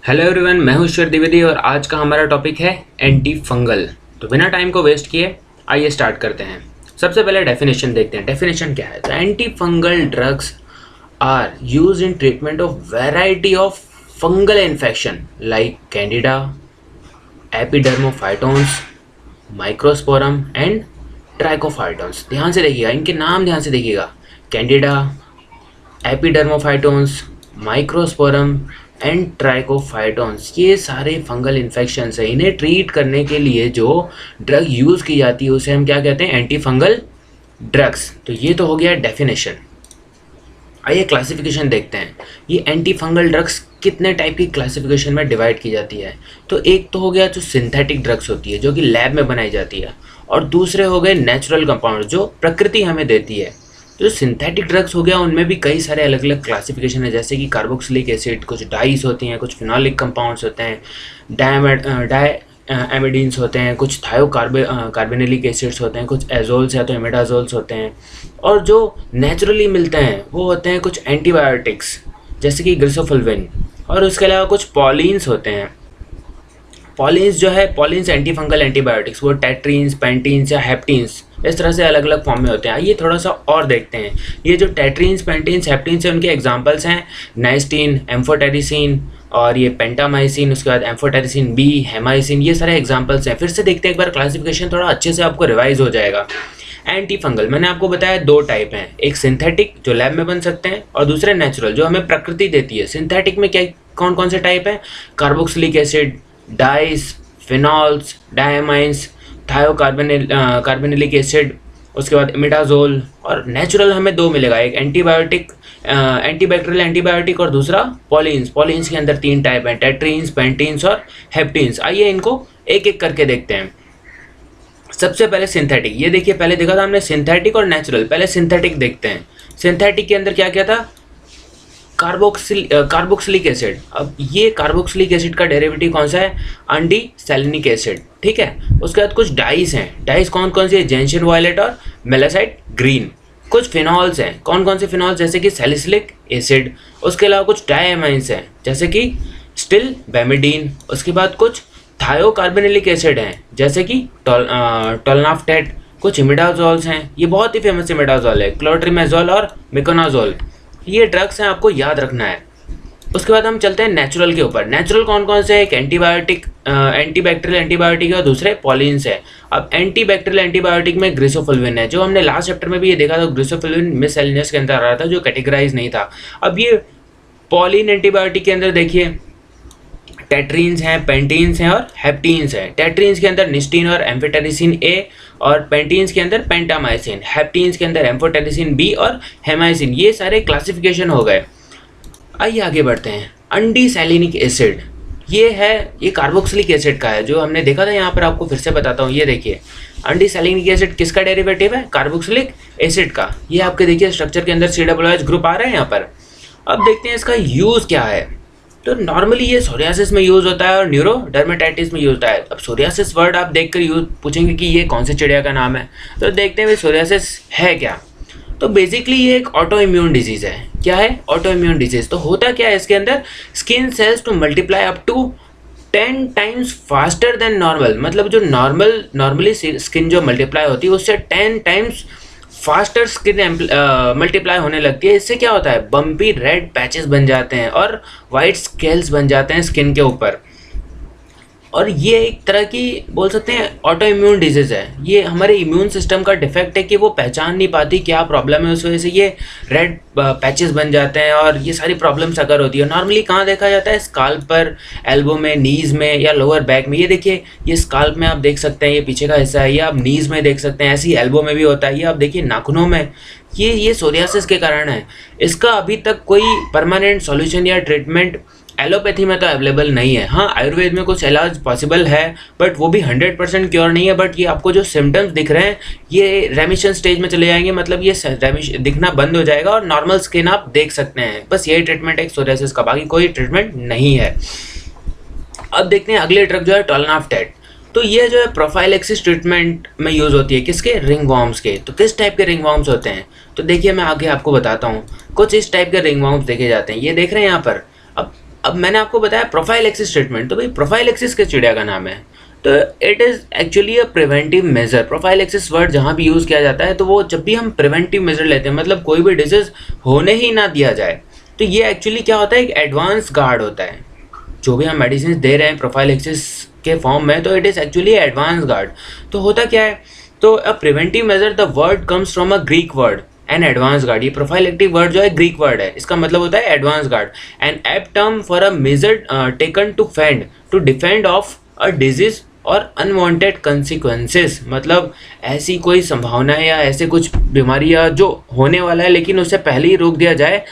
Hello everyone, मैं हूं ईश्वर द्विवेदी और आज का हमारा टॉपिक है एंटी फंगल। तो बिना टाइम को वेस्ट किए आइए स्टार्ट करते हैं। सबसे पहले डेफिनेशन देखते हैं। डेफिनेशन क्या है? तो anti fungal drugs are used in treatment of variety of fungal infection like candida, epidermophytons, microsporum and trichophytons. ध्यान से देखिएगा, इनके नाम ध्यान से देखिएगा। Candida, epidermophytons, microsporum and trichophytons, ये सारे फंगल इन्फेक्शंस हैं। इन्हें ट्रीट करने के लिए जो ड्रग यूज़ की जाती है उसे हम क्या कहते हैं? Anti fungal drugs. तो ये तो हो गया डेफिनेशन। आइए क्लासिफिकेशन देखते हैं। ये एंटी फंगल ड्रग्स कितने टाइप की क्लासिफिकेशन में डिवाइड की जाती है? तो एक तो हो गया जो सिंथेटिक ड्रग्स होती है जो कि लैब में बनाई जाती है, और दूसरे हो गए नेचुरल कंपाउंड जो प्रकृति हमें देती है। जो सिंथेटिक ड्रग्स हो गया उनमें भी कई सारे अलग अलग क्लासिफिकेशन है, जैसे कि कार्बोक्सिलिक एसिड, कुछ डाइस होती हैं, कुछ फिनोलिक कंपाउंड्स होते हैं, डायएमिडीन्स होते हैं, कुछ कार्बोनिलिक एसिड्स होते हैं, कुछ एजोल्स या तो इमिडाजोल्स होते हैं, और जो नेचुरली मिलते हैं वो होते हैं कुछ एंटीबायोटिक्स जैसे कि ग्रिसोफुल्विन, और उसके अलावा कुछ पॉलिन्स होते हैं। पॉलिन्स जो है, पॉलिन्स एंटी फंगल एंटीबायोटिक्स, वो टेट्रीन्स, पेंटीन्स या हेप्टीन्स इस तरह से अलग अलग फॉर्म में होते हैं। आइए थोड़ा सा और देखते हैं। ये जो टेट्रीन्स, पेंटीन्स, हेप्टीन्स हैं उनके एग्जांपल्स हैं नाइस्टीन, एम्फोटेरिसिन और ये पेंटामाइसिन, उसके बाद एम्फोटेरिसिन बी, हेमाइसिन, ये सारे एग्जांपल्स हैं। फिर से देखते हैं एक बार क्लासिफिकेशन, थोड़ा अच्छे से आपको रिवाइज हो जाएगा। एंटी फंगल मैंने आपको बताया दो टाइप हैं, एक सिंथेटिक जो लैब में बन सकते हैं और दूसरे नेचुरल जो हमें प्रकृति देती है। सिंथेटिक में क्या कौन कौन से टाइप हैं? Carboxylic acid, dyes, phenols, diamines, carbonylic acid, उसके बाद इमिडाजोल। और नेचुरल हमें दो मिलेगा, एक एंटीबायोटिक, एंटीबैक्टीरियल एंटीबायोटिक, और दूसरा पॉलिन्स। पॉलिन्स के अंदर तीन टाइप हैं, टेट्रीन्स, पेंटीन्स और हेप्टीन्स। आइए इनको एक एक करके देखते हैं। सबसे पहले सिंथेटिक, ये देखिए पहले देखा था हमने सिंथेटिक और नेचुरल, पहले सिंथेटिक देखते हैं। सिंथेटिक के अंदर क्या क्या था? Carboxylic acid. अब ये कार्बोक्सिलिक एसिड का डेरिवेटिव कौन सा है? एंटी सैलिनिक एसिड, ठीक है। उसके बाद कुछ डाइस हैं। डाइस कौन कौन सी है? जेंशियन वायलेट और मेलासाइट ग्रीन। कुछ फिनॉल्स हैं। कौन कौन से फिनॉल्स? जैसे कि सैलिसिलिक एसिड। उसके अलावा कुछ डायमाइंस हैं जैसे कि स्टिल बेमिडीन। उसके बाद कुछ थायोकार्बोनिलिक एसिड हैं जैसे कि टोलनाफ्टेट। कुछ इमिडाजोल्स हैं, ये बहुत ही फेमस इमिडाजोल है, क्लोट्रिमेजोल और मिकोनाजोल। ये ड्रग्स हैं, आपको याद रखना है। उसके बाद हम चलते हैं नेचुरल के ऊपर। नेचुरल कौन कौन से? एक एंटीबायोटिक, एंटीबैक्टीरियल एंटीबायोटिक है और दूसरे पॉलिन्स है। अब एंटीबैक्टीरियल एंटीबायोटिक में ग्रिसोफुल्विन है, जो हमने लास्ट चैप्टर में भी ये देखा था। ग्रिसोफुल्विन मिससेलेनियस के अंदर आ रहा था जो कैटेगराइज नहीं था। अब ये पॉलिन एंटीबायोटिक के अंदर देखिए टेट्रीन्स हैं, पेंटीन्स हैं और हेप्टीन्स हैं। टेट्रीन्स के अंदर निस्टीन और एम्फोटेरिसिन ए, और पेंटीन्स के अंदर पेंटामाइसिन। हेप्टीन्स के अंदर एम्फोटेरिसिन बी और हेमाइसिन। ये सारे क्लासिफिकेशन हो गए। आइए आगे बढ़ते हैं। एंटी सैलिनिक एसिड, ये कार्बोक्सिलिक एसिड का है जो हमने देखा था। यहाँ पर आपको फिर से बताता हूँ, ये देखिए एंटी सैलिनिक एसिड किसका डेरिवेटिव है? कार्बोक्सिलिक एसिड का। ये आपके देखिए स्ट्रक्चर के अंदर COOH ग्रुप आ रहे हैं यहाँ पर। अब देखते हैं इसका यूज़ क्या है। तो नॉर्मली ये सोरियासिस में यूज़ होता है और न्यूरोडर्मेटाइटिस में यूज़ होता है। अब सोरियासिस वर्ड आप देखकर यूज पूछेंगे कि ये कौन से चिड़िया का नाम है, तो देखते हैं भाई सोरियासिस है क्या। तो बेसिकली ये एक ऑटो इम्यून डिजीज़ है। क्या है? Autoimmune disease. तो होता क्या है इसके अंदर? Skin cells to multiply up to 10 times faster than normal. मतलब जो नॉर्मली स्किन जो मल्टीप्लाई होती है उससे 10 टाइम्स फास्टर स्किन मल्टीप्लाई होने लगती है। इससे क्या होता है? बम्पी रेड पैचेस बन जाते हैं और वाइट स्केल्स बन जाते हैं स्किन के ऊपर। और ये एक तरह की बोल सकते हैं ऑटो इम्यून डिजीज़ है। ये हमारे इम्यून सिस्टम का डिफेक्ट है कि वो पहचान नहीं पाती क्या प्रॉब्लम है, उस वजह से ये रेड पैचेस बन जाते हैं और ये सारी प्रॉब्लम्स अगर होती है। नॉर्मली कहाँ देखा जाता है? स्काल्प पर, एल्बो में, नीज़ में या लोअर बैक में। ये देखिए ये स्काल्प में आप देख सकते हैं, ये पीछे का हिस्सा है। ये आप नीज़ में देख सकते हैं, ऐसे ही एल्बो में भी होता है। ये आप देखिए नाखूनों में। ये सोरियासिस के कारण है। इसका अभी तक कोई परमानेंट सॉल्यूशन या ट्रीटमेंट एलोपैथी में तो अवेलेबल नहीं है। हाँ, आयुर्वेद में कुछ इलाज पॉसिबल है, बट वो भी 100% क्योर नहीं है। बट ये आपको जो सिम्टम्स दिख रहे हैं ये रेमिशन स्टेज में चले जाएंगे, मतलब ये दिखना बंद हो जाएगा और नॉर्मल स्किन आप देख सकते हैं। बस यही ट्रीटमेंट है सोरियासिस का, बाकी कोई ट्रीटमेंट नहीं है। अब देखते हैं अगले ड्रग जो है टोलनाफ्टेट। तो ये जो है प्रोफाइलेक्सिस ट्रीटमेंट में यूज़ होती है। किसके? रिंगवॉर्म्स के। तो किस टाइप के रिंगवॉर्म्स होते हैं? तो देखिए मैं आगे आपको बताता हूँ। कुछ इस टाइप के रिंगवॉर्म्स देखे जाते हैं, ये देख रहे हैं यहाँ पर। अब अब मैंने आपको बताया प्रोफाइलैक्सिस ट्रीटमेंट, तो भाई प्रोफाइलैक्सिस किस चिड़िया का नाम है? तो it is actually a preventive measure. Prophylaxis word जहाँ भी यूज़ किया जाता है तो वो जब भी हम प्रिवेंटिव मेजर लेते हैं, मतलब कोई भी डिजीज़ होने ही ना दिया जाए, तो ये एक्चुअली क्या होता है, एक एडवांस गार्ड होता है। जो भी हम मेडिसिन दे रहे हैं प्रोफाइलैक्सिस के फॉर्म में, तो it is actually advance guard. तो होता क्या है, तो a preventive measure, the word comes from a Greek word an advance guard. ये प्रोफाइलेक्टिव वर्ड जो है ग्रीक वर्ड है, इसका मतलब होता है advance guard. An apt term for a measure taken to defend off a disease और अनवांटेड कंसिक्वेंसेस। मतलब ऐसी कोई संभावना है या ऐसे कुछ बीमारी या जो होने वाला है लेकिन उससे पहले ही रोक दिया जाए,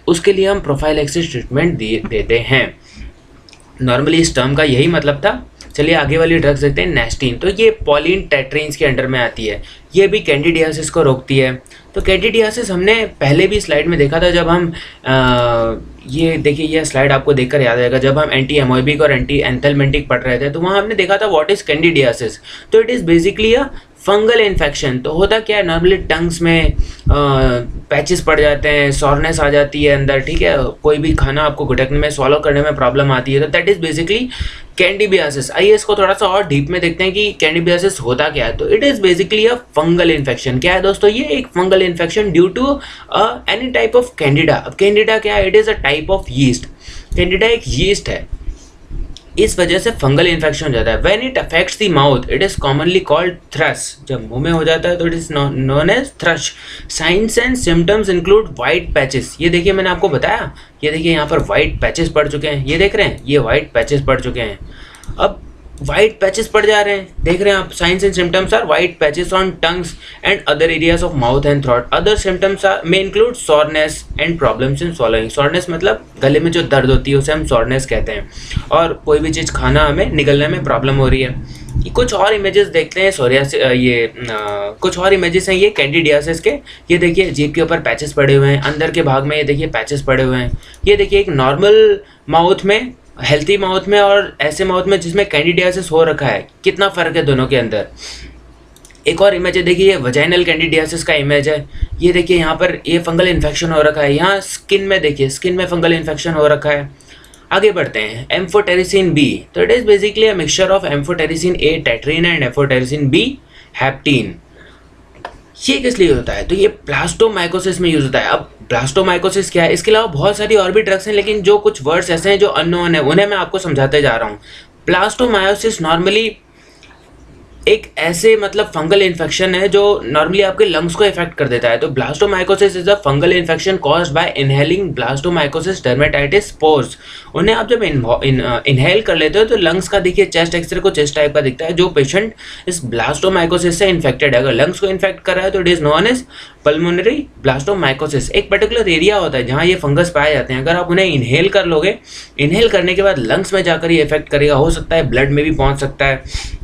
उसके लिए हम प्रोफाइलैक्सिस ट्रीटमेंट देते हैं। नॉर्मली इस टर्म का यही मतलब था। चलिए आगे वाली ड्रग्स देखते हैं। नेस्टीन, तो ये पॉलिन टेट्रीन्स के अंडर में आती है। ये भी कैंडिडियासिस को रोकती है। तो कैंडिडियासिस हमने पहले भी स्लाइड में देखा था, जब हम ये देखिए, ये स्लाइड आपको देखकर याद आएगा, जब हम एंटी एमोइबिक और एंटी एंथेल्मेंटिक पढ़ रहे थे तो वहाँ हमने देखा था व्हाट इज़ कैंडिडियासिस। तो it is basically a fungal infection. तो होता क्या है, नॉर्मली टंग्स में पैचेस पड़ जाते हैं, सॉरनेस आ जाती है अंदर, ठीक है, कोई भी खाना आपको गुटकने में, स्वॉलो करने में प्रॉब्लम आती है, तो दैट इज़ बेसिकली कैंडिडियासिस। आइए इसको थोड़ा सा और डीप में देखते हैं कि कैंडिडियासिस होता क्या है। तो it is basically a fungal infection. क्या है दोस्तों, ये एक fungal infection due to any type of candida. अब कैंडिडा क्या है, it is a type of yeast. Candida एक यीस्ट है, इस वजह से फंगल इन्फेक्शन हो जाता है। When it affects the mouth it is commonly called thrush. जब मुंह में हो जाता है तो it is known as thrush. Signs and symptoms include white patches. ये देखिए मैंने आपको बताया, ये देखिए यहाँ पर वाइट पैचेस पड़ चुके हैं, ये देख रहे हैं, ये वाइट पैचेस पड़ चुके हैं। अब वाइट पैचेस पड़ जा रहे हैं, देख रहे हैं आप। Signs and symptoms are white patches on tongues and other areas of mouth and throat. Other symptoms are may include soreness and problems in swallowing. Soreness मतलब गले में जो दर्द होती है उसे हम सॉरनेस कहते हैं, और कोई भी चीज़ खाना हमें निगलने में प्रॉब्लम हो रही है। कुछ और इमेजेस देखते हैं कुछ और इमेजेस हैं ये कैंडिडियासिस के। ये देखिए जीभ के ऊपर पैचेस पड़े हुए हैं, अंदर के भाग में ये देखिए पैचेस पड़े हुए हैं। ये देखिए एक नॉर्मल माउथ में, हेल्थी माउथ में, और ऐसे माउथ में जिसमें कैंडिडियासिस हो रखा है, कितना फ़र्क है दोनों के अंदर। एक और इमेज है, देखिए ये वजाइनल कैंडिडियासिस का इमेज है। ये देखिए यहाँ पर ये फंगल इन्फेक्शन हो रखा है, यहाँ स्किन में देखिए, स्किन में फंगल इन्फेक्शन हो रखा है। आगे बढ़ते हैं, एम्फोटेरिसिन बी। तो it is basically a mixture of amphotericin A tetraene and amphotericin B heptaene. ये किस लिए होता है, तो ये ब्लास्टोमाइकोसिस में यूज होता है। अब ब्लास्टोमाइकोसिस क्या है, इसके अलावा बहुत सारी और भी ड्रग्स हैं, लेकिन जो कुछ वर्ड्स ऐसे हैं जो अननोन है उन्हें मैं आपको समझाते जा रहा हूँ। ब्लास्टोमायोसिस नॉर्मली एक ऐसे मतलब फंगल इन्फेक्शन है जो नॉर्मली आपके लंग्स को इफेक्ट कर देता है। तो blastomycosis is a fungal infection caused by inhaling blastomycosis dermatitis spores. उन्हें आप जब इनहेल कर लेते हो तो लंग्स का देखिए चेस्ट एक्सरे को चेस्ट टाइप का दिखता है। जो पेशेंट इस ब्लास्टोमाइकोसिस से इन्फेक्टेड है, अगर लंग्स को इन्फेक्ट कर रहा है तो it is known as pulmonary blastomycosis. एक पर्टिकुलर एरिया होता है जहाँ ये फंगस पाए जाते हैं, अगर आप उन्हें इनहेल कर लोगे, इनहेल करने के बाद लंग्स में जाकर ये इफेक्ट करेगा, हो सकता है ब्लड में भी पहुँच सकता है,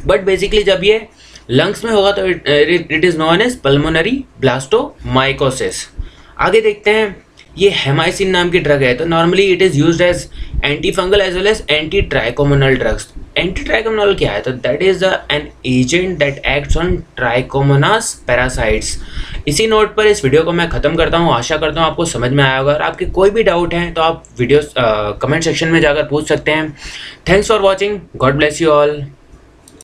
बट बेसिकली जब ये लंग्स में होगा तो it is known as pulmonary blastomycosis. आगे देखते हैं, ये हेमाइसिन नाम की ड्रग है। तो normally it is used as anti fungal as well as anti trichomonal drugs. Anti trichomonal क्या है, तो that is an agent that acts on trichomonas parasites. इसी नोट पर इस वीडियो को मैं ख़त्म करता हूँ। आशा करता हूँ आपको समझ में आया होगा। अगर आपके कोई भी डाउट है तो आप वीडियो कमेंट सेक्शन में जाकर पूछ सकते हैं। Thanks for watching, God bless you all.